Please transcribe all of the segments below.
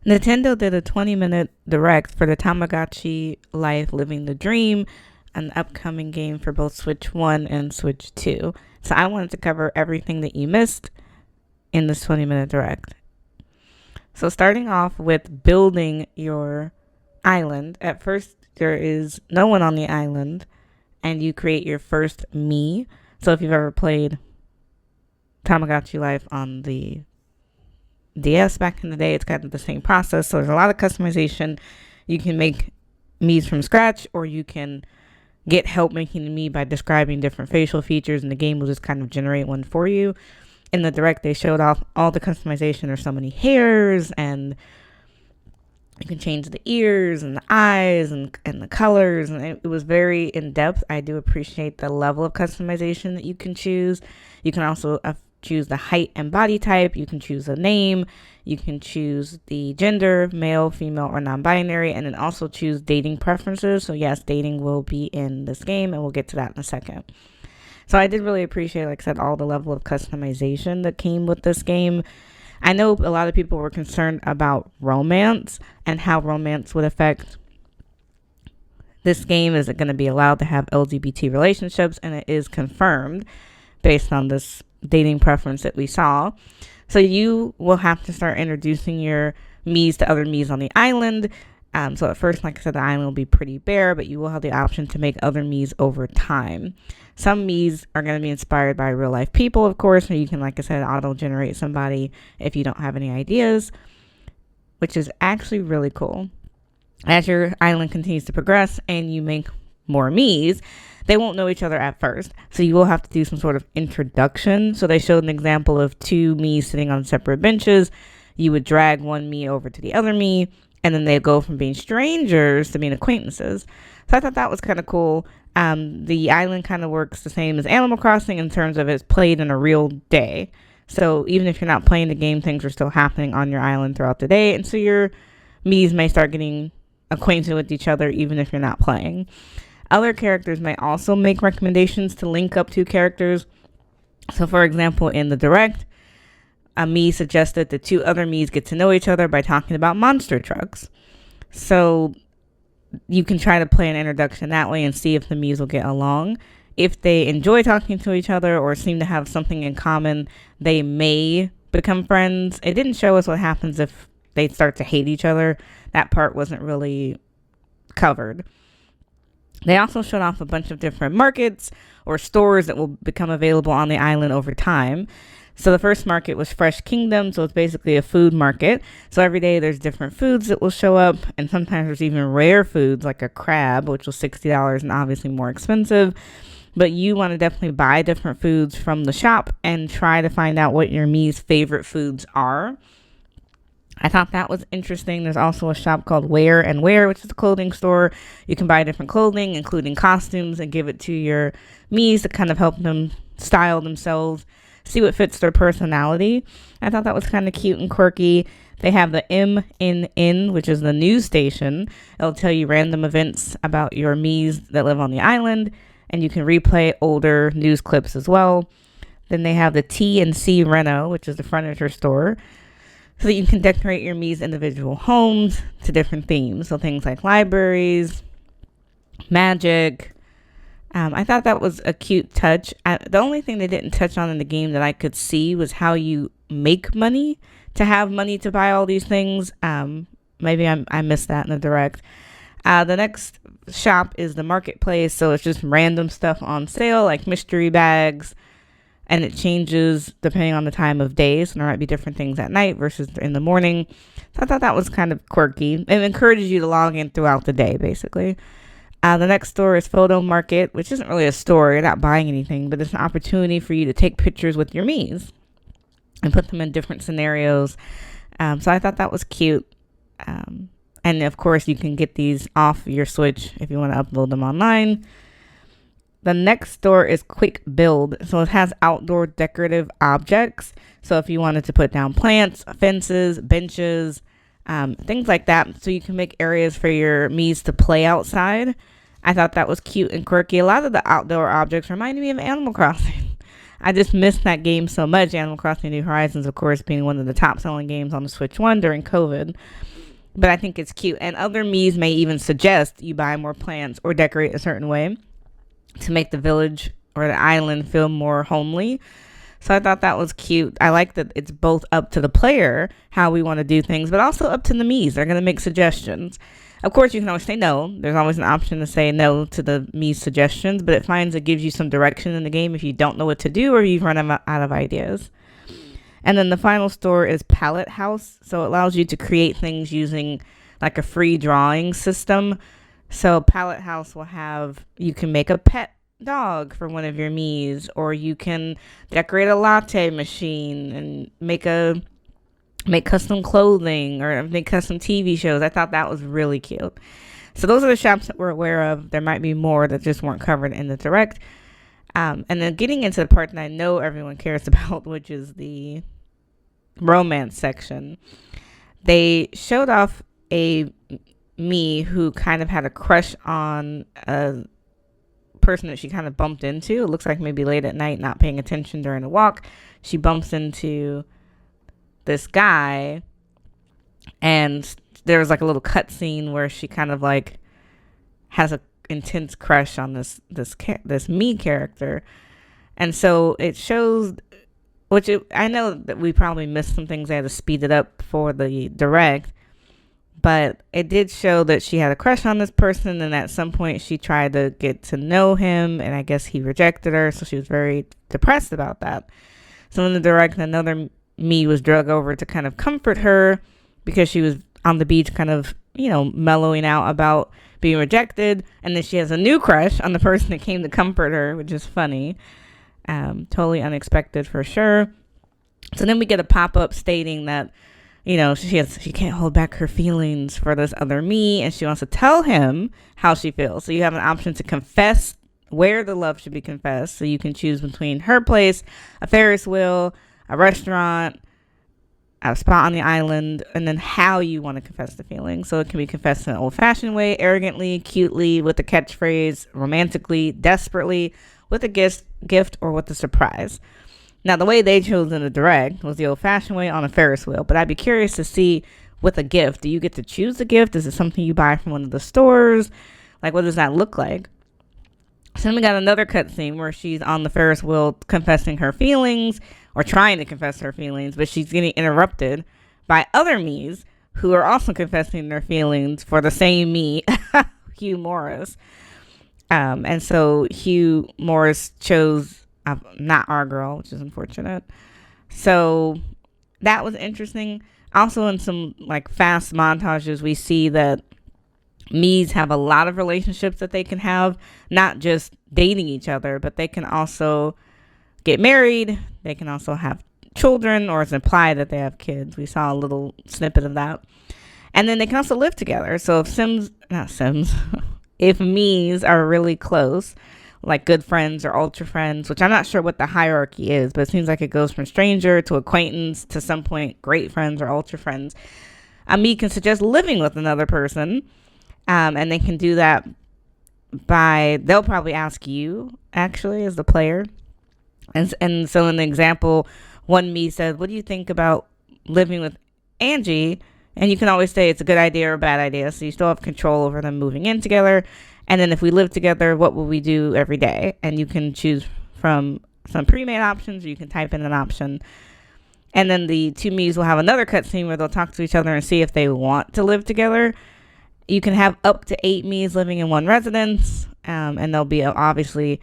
Nintendo did a 20-minute direct for the Tamagotchi Life Living the Dream, an upcoming game for both Switch 1 and Switch 2. So I wanted to cover everything that you missed in this 20-minute direct. So starting off with building your island. At first, there is no one on the island, and you create your first me. So if you've ever played Tamagotchi Life on the DS back in the day, it's kind of the same process. So there's a lot of customization. You can make Mii's from scratch, or you can get help making the Mii by describing different facial features, and the game will just kind of generate one for you. In the direct, they showed off all the customization. There's so many hairs, and you can change the ears and the eyes and the colors, and it was very in-depth. I do appreciate the level of customization that you can choose. You can also choose the height and body type. You can choose a name. You can choose the gender, male, female, or non-binary, and then also choose dating preferences. So yes, dating will be in this game, and we'll get to that in a second. So I did really appreciate, like I said, all the level of customization that came with this game. I know a lot of people were concerned about romance and how romance would affect this game. Is it going to be allowed to have LGBT relationships? And it is confirmed based on this dating preference that we saw. So you will have to start introducing your Miis to other Miis on the island. So at first, like I said, the island will be pretty bare, but you will have the option to make other Miis over time. Some Miis are going to be inspired by real life people, of course, or you can, like I said, auto-generate somebody if you don't have any ideas, which is actually really cool. As your island continues to progress and you make more Miis, they won't know each other at first, so you will have to do some sort of introduction. So they showed an example of two Miis sitting on separate benches. You would drag one Mii over to the other Mii, and then they go from being strangers to being acquaintances. So I thought that was kind of cool. The island kind of works the same as Animal Crossing in terms of it's played in a real day. So even if you're not playing the game, things are still happening on your island throughout the day. And so your Miis may start getting acquainted with each other even if you're not playing. Other characters may also make recommendations to link up to characters. So for example, in the direct, a Mii suggested the two other Miis get to know each other by talking about monster trucks. So you can try to play an introduction that way and see if the Miis will get along. If they enjoy talking to each other or seem to have something in common, they may become friends. It didn't show us what happens if they start to hate each other. That part wasn't really covered. They also showed off a bunch of different markets or stores that will become available on the island over time. So the first market was Fresh Kingdom, so it's basically a food market. So every day there's different foods that will show up, and sometimes there's even rare foods like a crab, which was $60 and obviously more expensive. But you want to definitely buy different foods from the shop and try to find out what your Mii's favorite foods are. I thought that was interesting. There's also a shop called Wear and Wear, which is a clothing store. You can buy different clothing, including costumes, and give it to your Mii's to kind of help them style themselves, see what fits their personality. I thought that was kind of cute and quirky. They have the MNN, which is the news station. It'll tell you random events about your Mii's that live on the island, and you can replay older news clips as well. Then they have the T&C Reno, which is the furniture store, so that you can decorate your Mii's individual homes to different themes. So things like libraries, magic. I thought that was a cute touch. The only thing they didn't touch on in the game that I could see was how you make money to have money to buy all these things. Maybe I missed that in the direct. The next shop is the marketplace. So it's just random stuff on sale, like mystery bags. And it changes depending on the time of day. So there might be different things at night versus in the morning. So I thought that was kind of quirky. It encourages you to log in throughout the day, basically. The next store is Photo Market, which isn't really a store. You're not buying anything, but it's an opportunity for you to take pictures with your Mii's and put them in different scenarios. So I thought that was cute. And of course, you can get these off your Switch if you want to upload them online. The next store is Quick Build. So it has outdoor decorative objects. So if you wanted to put down plants, fences, benches, things like that, so you can make areas for your Mii's to play outside. I thought that was cute and quirky. A lot of the outdoor objects reminded me of Animal Crossing. I just missed that game so much. Animal Crossing New Horizons, of course, being one of the top selling games on the Switch 1 during COVID. But I think it's cute. And other Miis may even suggest you buy more plants or decorate a certain way to make the village or the island feel more homely. So I thought that was cute. I like that it's both up to the player how we want to do things, but also up to the Miis. They're going to make suggestions. Of course, you can always say no. There's always an option to say no to the Mii's suggestions, but it gives you some direction in the game if you don't know what to do or you've run out of ideas. And then the final store is Palette House. So it allows you to create things using like a free drawing system. So Palette House you can make a pet dog for one of your Miis, or you can decorate a latte machine and make custom clothing or make custom TV shows. I thought that was really cute. So those are the shops that we're aware of. There might be more that just weren't covered in the direct. And then getting into the part that I know everyone cares about, which is the romance section. They showed off a Mii who kind of had a crush on a person that she kind of bumped into. It looks like maybe late at night, not paying attention during a walk, she bumps into this guy, and there was like a little cut scene where she kind of like has a intense crush on this Mii character. And so it shows, I know that we probably missed some things. They had to speed it up for the direct, but it did show that she had a crush on this person, and at some point she tried to get to know him, and I guess he rejected her, so she was very depressed about that. So in the direct, another Mii was drug over to kind of comfort her because she was on the beach kind of, mellowing out about being rejected, and then she has a new crush on the person that came to comfort her, which is funny. Totally unexpected for sure. So then we get a pop-up stating that she can't hold back her feelings for this other Mii, and she wants to tell him how she feels. So you have an option to confess where the love should be confessed. So you can choose between her place, a Ferris wheel, a restaurant, a spot on the island, and then how you want to confess the feeling. So it can be confessed in an old-fashioned way, arrogantly, cutely, with a catchphrase, romantically, desperately, with a gift, or with a surprise. Now, the way they chose in the direct was the old-fashioned way on a Ferris wheel, but I'd be curious to see with a gift. Do you get to choose the gift? Is it something you buy from one of the stores? Like, what does that look like? So then we got another cutscene where she's on the Ferris wheel confessing her feelings, or trying to confess her feelings, but she's getting interrupted by other Miis who are also confessing their feelings for the same Mii, Hugh Morris. And so Hugh Morris chose not our girl, which is unfortunate. So that was interesting. Also, in some like fast montages, we see that Miis have a lot of relationships that they can have, not just dating each other, but they can also get married. They can also have children, or it's implied that they have kids. We saw a little snippet of that. And then they can also live together. So if if Miis are really close, like good friends or ultra friends, which I'm not sure what the hierarchy is, but it seems like it goes from stranger to acquaintance to some point great friends or ultra friends. A Mii can suggest living with another person, and they can do that they'll probably ask you, actually, as the player. And so in the example, one Mii said, what do you think about living with Angie? And you can always say it's a good idea or a bad idea. So you still have control over them moving in together. And then if we live together, what will we do every day? And you can choose from some pre-made options, or you can type in an option. And then the two Miis will have another cutscene where they'll talk to each other and see if they want to live together. You can have up to 8 Miis living in one residence. And they'll be obviously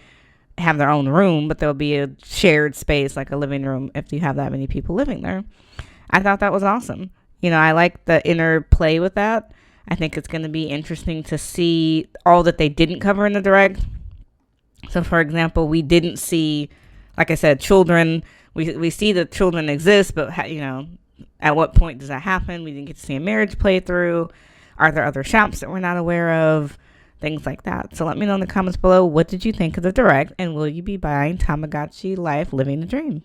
have their own room, but there'll be a shared space like a living room if you have that many people living there. I thought that was awesome. I like the interplay with that. I think it's going to be interesting to see all that they didn't cover in the direct. So, for example, we didn't see, like I said, children. We see that children exist, but, at what point does that happen? We didn't get to see a marriage playthrough. Are there other shops that we're not aware of? Things like that. So let me know in the comments below, what did you think of the direct, and will you be buying Tomodachi Life Living the Dream?